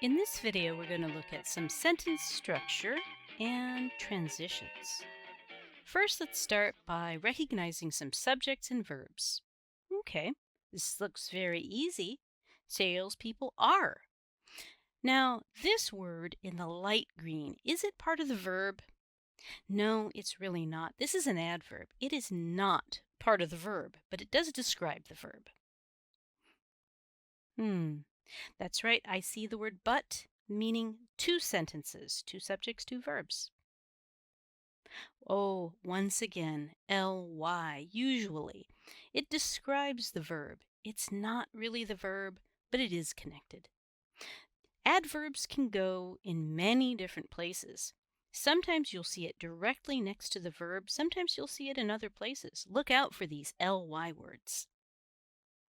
In this video, we're going to look at some sentence structure and transitions. First, let's start by recognizing some subjects and verbs. Okay, this looks very easy. Salespeople are. Now, this word in the light green, is it part of the verb? No, it's really not. This is an adverb. It is not part of the verb, but it does describe the verb. That's right. I see the word but, meaning two sentences, two subjects, two verbs. Oh, once again, ly, usually. It describes the verb. It's not really the verb, but it is connected. Adverbs can go in many different places. Sometimes you'll see it directly next to the verb. Sometimes you'll see it in other places. Look out for these ly words.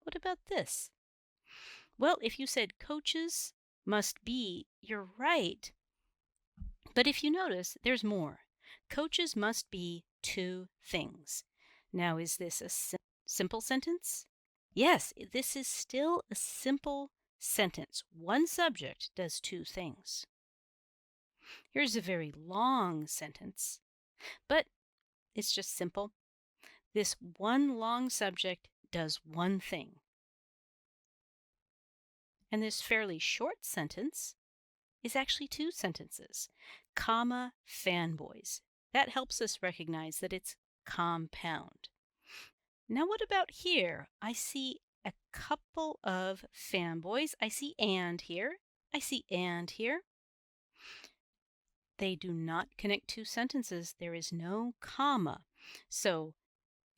What about this? Well, if you said coaches must be, you're right. But if you notice, there's more. Coaches must be two things. Now, is this a simple sentence? Yes, this is still a simple sentence. One subject does two things. Here's a very long sentence, but it's just simple. This one long subject does one thing. And this fairly short sentence is actually two sentences, comma, fanboys. That helps us recognize that it's compound. Now what about here? I see a couple of fanboys. I see and here. I see and here. They do not connect two sentences. There is no comma. So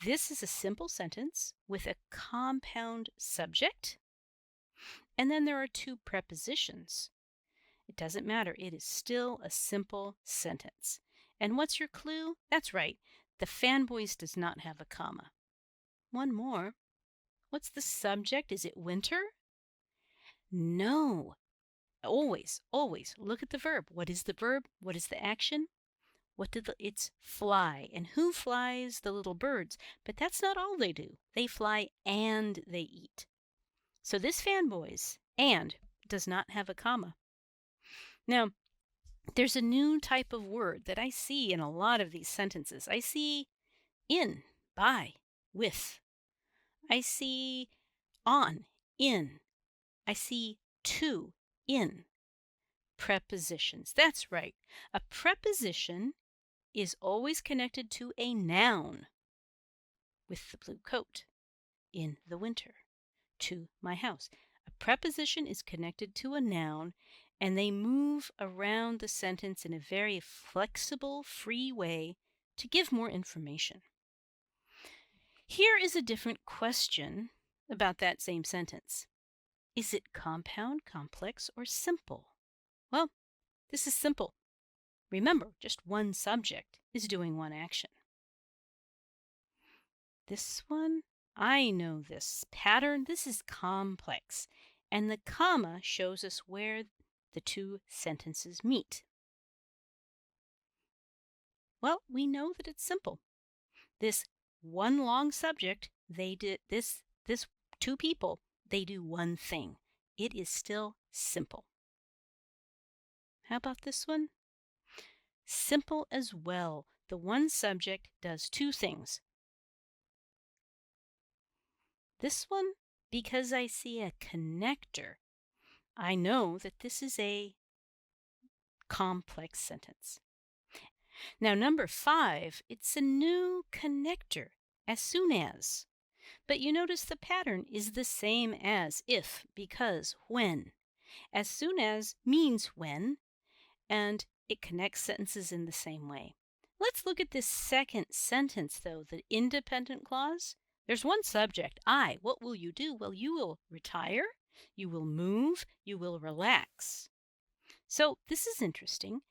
this is a simple sentence with a compound subject. And then there are two prepositions. It doesn't matter. It is still a simple sentence. And what's your clue? That's right. The fanboys does not have a comma. One more. What's the subject? Is it winter? No. Always look at the verb. What is the verb? What is the action? It's fly. And who flies? The little birds. But that's not all they do. They fly and they eat. So this fanboys and does not have a comma. Now, there's a new type of word that I see in a lot of these sentences. I see in, by, with. I see on, in. I see to, in. Prepositions. That's right. A preposition is always connected to a noun. With the blue coat, in the winter, to my house. A preposition is connected to a noun, and they move around the sentence in a very flexible, free way to give more information. Here is a different question about that same sentence. Is it compound, complex, or simple? Well, this is simple. Remember, just one subject is doing one action. This one, I know this pattern. This is complex. And the comma shows us where the two sentences meet. Well, we know that it's simple. This one long subject, this two people, they do one thing. It is still simple. How about this one? Simple as well. The one subject does two things. This one, because I see a connector, I know that this is a complex sentence. Now, number 5, it's a new connector, as soon as. But you notice the pattern is the same as if, because, when. As soon as means when, and it connects sentences in the same way. Let's look at this second sentence, though, the independent clause. There's one subject, I. What will you do? Well, you will retire, you will move, you will relax. So this is interesting.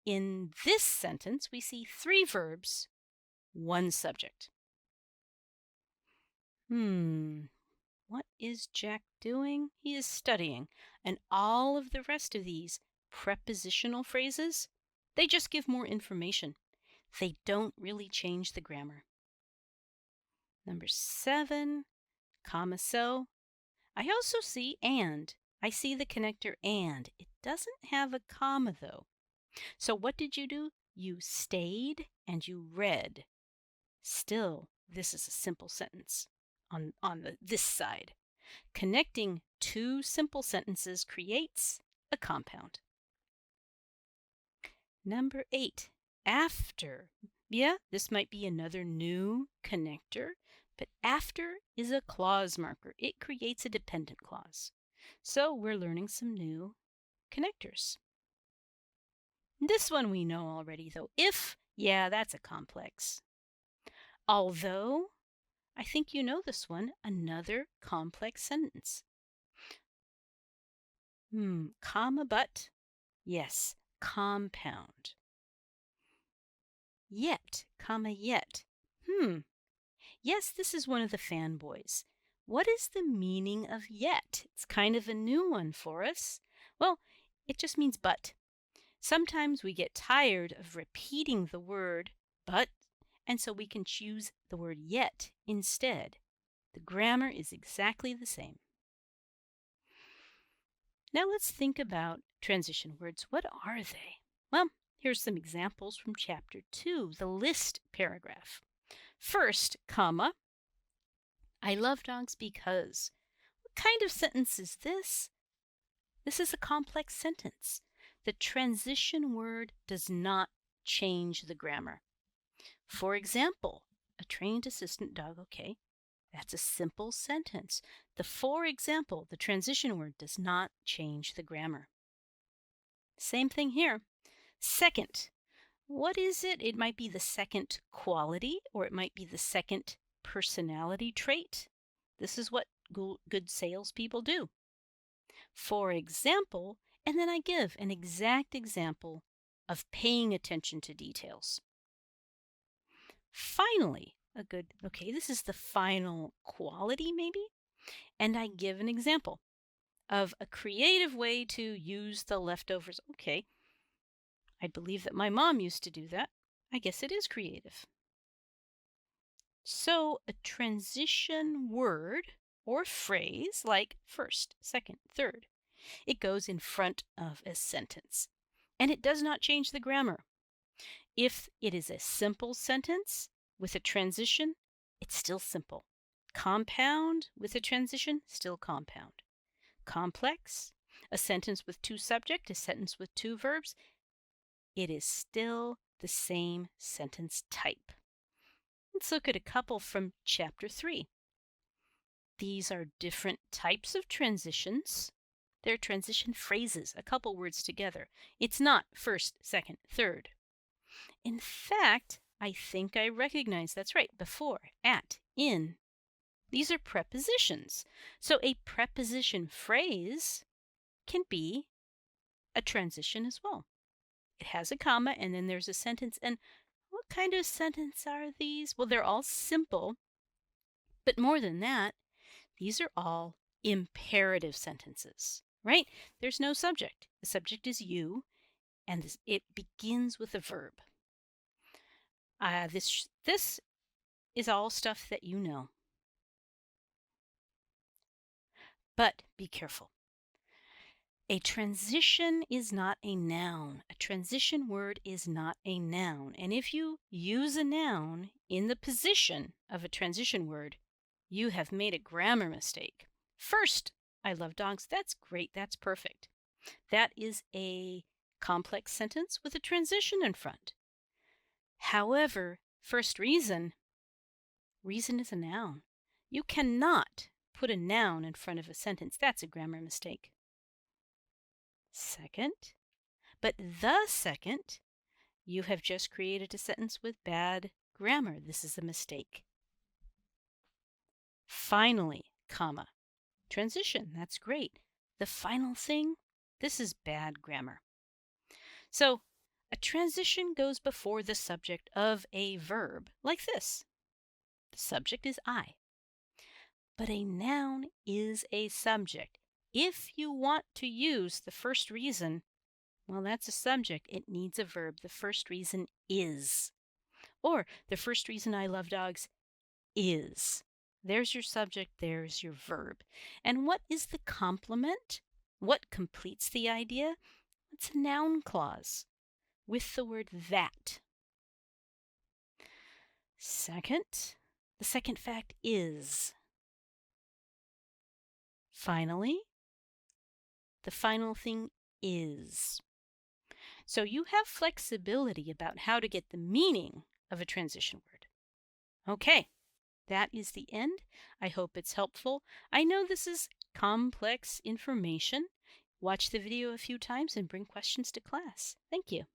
In this sentence, we see 3 verbs, 1 subject. What is Jack doing? He is studying. And all of the rest of these prepositional phrases, they just give more information. They don't really change the grammar. Number 7, comma so. I also see and. I see the connector and. It doesn't have a comma though. So what did you do? You stayed and you read. Still, this is a simple sentence on this side. Connecting two simple sentences creates a compound. Number 8, after. Yeah, this might be another new connector, but after is a clause marker. It creates a dependent clause. So we're learning some new connectors. This one we know already though. If, yeah, that's a complex. Although, I think you know this one, another complex sentence. Comma, but, yes, compound. Yet, comma, yet. Yes, this is one of the fanboys. What is the meaning of yet? It's kind of a new one for us. Well, it just means but. Sometimes we get tired of repeating the word but, and so we can choose the word yet instead. The grammar is exactly the same. Now let's think about transition words. What are they? Well, here's some examples from Chapter 2, the list paragraph. First, comma, I love dogs because. What kind of sentence is this? This is a complex sentence. The transition word does not change the grammar. For example, a trained assistant dog, okay, that's a simple sentence. The for example, the transition word does not change the grammar. Same thing here. Second, what is it? It might be the second quality, or it might be the second personality trait. This is what good salespeople do. For example, and then I give an exact example of paying attention to details. Finally, this is the final quality maybe, and I give an example of a creative way to use the leftovers. Okay, I believe that my mom used to do that. I guess it is creative. So a transition word or phrase like first, second, third, it goes in front of a sentence, and it does not change the grammar. If it is a simple sentence with a transition, it's still simple. Compound with a transition, still compound. Complex, a sentence with two subjects, a sentence with two verbs, it is still the same sentence type. Let's look at a couple from Chapter 3. These are different types of transitions. They're transition phrases, a couple words together. It's not first, second, third. In fact, I think I recognize that's right. Before, at, in. These are prepositions. So a preposition phrase can be a transition as well. It has a comma and then there's a sentence. And what kind of sentence are these? Well, they're all simple. But more than that, these are all imperative sentences, right? There's no subject. The subject is you, and it begins with a verb. This is all stuff that you know. But be careful. A transition is not a noun. A transition word is not a noun. And if you use a noun in the position of a transition word, you have made a grammar mistake. First, I love dogs. That's great. That's perfect. That is a complex sentence with a transition in front. However, first reason is a noun. You cannot put a noun in front of a sentence. That's a grammar mistake. Second, but the second, you have just created a sentence with bad grammar. This is a mistake. Finally, comma, transition. That's great. The final thing, this is bad grammar. So a transition goes before the subject of a verb like this. The subject is I. But a noun is a subject. If you want to use the first reason, well, that's a subject. It needs a verb. The first reason is. Or the first reason I love dogs is. There's your subject, there's your verb. And what is the complement? What completes the idea? It's a noun clause with the word that. Second, the second fact is. Finally, the final thing is. So you have flexibility about how to get the meaning of a transition word. Okay, that is the end. I hope it's helpful. I know this is complex information. Watch the video a few times and bring questions to class. Thank you.